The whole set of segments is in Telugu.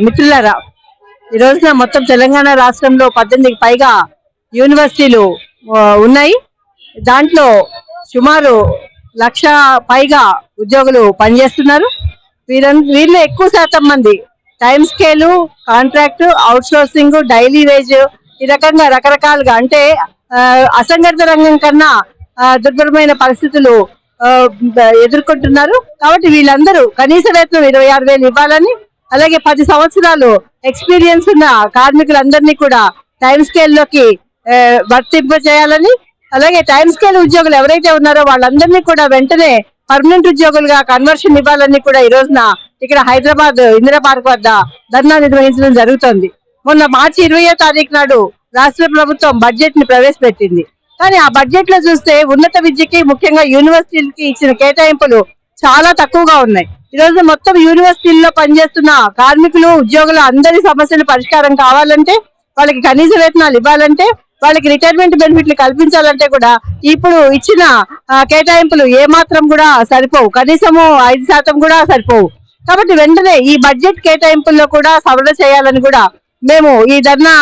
మిత్రులారా, ఈ రోజున మొత్తం తెలంగాణ రాష్ట్రంలో 18కి పైగా యూనివర్సిటీలు ఉన్నాయి. దాంట్లో సుమారు 1,00,000 పైగా ఉద్యోగులు పనిచేస్తున్నారు. వీళ్ళు ఎక్కువ శాతం మంది time scale, contract, out sourcing, daily wage ఈ రకంగా రకరకాలుగా అంటే అసంఘటిత రంగం కన్నా దుర్భరమైన పరిస్థితులు ఎదుర్కొంటున్నారు. కాబట్టి వీళ్ళందరూ కనీస వేతనం 26,000 ఇవ్వాలని, అలాగే 10 సంవత్సరాలు ఎక్స్పీరియన్స్ ఉన్న కార్మికులందరినీ కూడా టైం స్కేల్ లోకి వర్తింప చేయాలని, అలాగే టైం స్కేల్ ఉద్యోగులు ఎవరైతే ఉన్నారో వాళ్ళందరినీ కూడా వెంటనే పర్మనెంట్ ఉద్యోగులుగా కన్వర్షన్ ఇవ్వాలని కూడా ఈ రోజున ఇక్కడ హైదరాబాద్ ఇందిరా పార్క్ వద్ద ధర్నా నిర్వహించడం జరుగుతోంది. మొన్న మార్చి 20వ తారీఖు నాడు రాష్ట్ర ప్రభుత్వం బడ్జెట్ ని ప్రవేశపెట్టింది. కానీ ఆ బడ్జెట్ లో చూస్తే ఉన్నత విద్యకి, ముఖ్యంగా యూనివర్సిటీలకి ఇచ్చిన కేటాయింపులు చాలా తక్కువగా ఉన్నాయి. ఈ రోజు మొత్తం యూనివర్సిటీల్లో పనిచేస్తున్న కార్మికులు, ఉద్యోగులు అందరి సమస్యలు పరిష్కారం కావాలంటే, వాళ్ళకి కనీస వేతనాలు ఇవ్వాలంటే, వాళ్ళకి రిటైర్మెంట్ బెనిఫిట్లు కల్పించాలంటే కూడా ఇప్పుడు ఇచ్చిన కేటాయింపులు ఏమాత్రం కూడా సరిపోవు, కనీసము 5% కూడా సరిపోవు. కాబట్టి వెంటనే ఈ బడ్జెట్ కేటాయింపుల్లో కూడా సవరణ చేయాలని కూడా మేము ఈ ధర్నా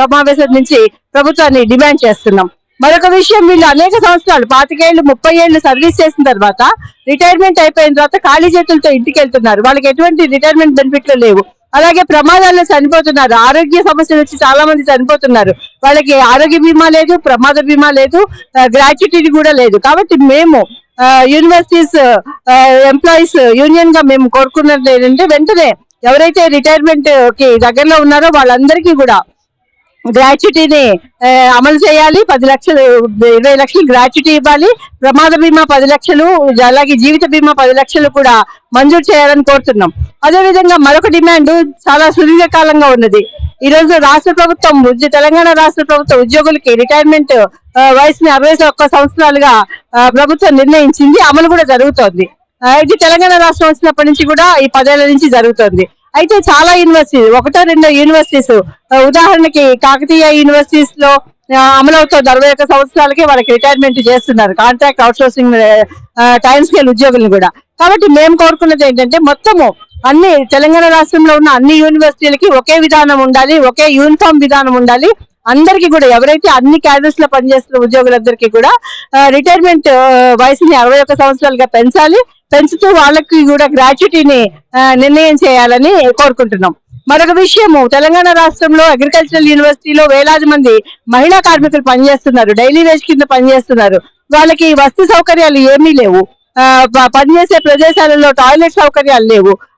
సమావేశం నుంచి ప్రభుత్వాన్ని డిమాండ్ చేస్తున్నాం. మరొక విషయం, వీళ్ళు అనేక సంవత్సరాలు 25 ఏళ్ళు 30 ఏళ్ళు సర్వీస్ చేసిన తర్వాత రిటైర్మెంట్ అయిపోయిన తర్వాత ఖాళీ చేతులతో ఇంటికి వెళ్తున్నారు. వాళ్ళకి ఎటువంటి రిటైర్మెంట్ బెనిఫిట్లు లేవు. అలాగే ప్రమాదాల్లో చనిపోతున్నారు, ఆరోగ్య సమస్యలు వచ్చి చాలా మంది చనిపోతున్నారు. వాళ్ళకి ఆరోగ్య బీమా లేదు, ప్రమాద బీమా లేదు, గ్రాట్యుటీ కూడా లేదు. కాబట్టి మేము యూనివర్సిటీస్ ఎంప్లాయీస్ యూనియన్ గా మేము కోరుకున్నది ఏంటంటే, వెంటనే ఎవరైతే రిటైర్మెంట్ కి దగ్గరలో ఉన్నారో వాళ్ళందరికీ కూడా గ్రాట్యుటీని అమలు చేయాలి. 10 లక్షలు 20 లక్షలు గ్రాట్యుటీ ఇవ్వాలి. ప్రమాద బీమా 10 లక్షలు, అలాగే జీవిత బీమా 10 లక్షలు కూడా మంజూరు చేయాలని కోరుతున్నాం. అదేవిధంగా మరొక డిమాండ్ చాలా సుదీర్ఘకాలంగా ఉన్నది. ఈ రోజు రాష్ట్ర ప్రభుత్వం, తెలంగాణ రాష్ట్ర ప్రభుత్వం ఉద్యోగులకి రిటైర్మెంట్ వయసుని 61 సంవత్సరాలుగా ప్రభుత్వం నిర్ణయించింది, అమలు కూడా జరుగుతోంది. ఇది తెలంగాణ రాష్ట్రం వచ్చినప్పటి నుంచి కూడా ఈ 10 ఏళ్ల నుంచి జరుగుతోంది. అయితే చాలా యూనివర్సిటీస్, 1-2 యూనివర్సిటీస్, ఉదాహరణకి కాకతీయ యూనివర్సిటీస్ లో అమలవుతోంది. 61 సంవత్సరాలకి వాళ్ళకి రిటైర్మెంట్ చేస్తున్నారు, contract, out sourcing, time scale ఉద్యోగులను కూడా. కాబట్టి మేము కోరుకున్నది ఏంటంటే, మొత్తము అన్ని తెలంగాణ రాష్ట్రంలో ఉన్న అన్ని యూనివర్సిటీలకి ఒకే విధానం ఉండాలి, ఒకే యూనిఫామ్ విధానం ఉండాలి. అందరికీ కూడా, ఎవరైతే అన్ని క్యాడర్స్ లో పనిచేస్తున్న ఉద్యోగులందరికీ కూడా రిటైర్మెంట్ వయసుని 61 సంవత్సరాలుగా పెంచుతూ వాళ్ళకి కూడా గ్రాట్యుటీని నిర్ణయం చేయాలని కోరుకుంటున్నాం. మరొక విషయము, తెలంగాణ రాష్ట్రంలో అగ్రికల్చరల్ యూనివర్సిటీలో వేలాది మంది మహిళా కార్మికులు పనిచేస్తున్నారు, డైలీ వేజ్ కింద పనిచేస్తున్నారు. వాళ్ళకి వసతి సౌకర్యాలు ఏమీ లేవు, పనిచేసే ప్రదేశాలలో టాయిలెట్ సౌకర్యాలు లేవు.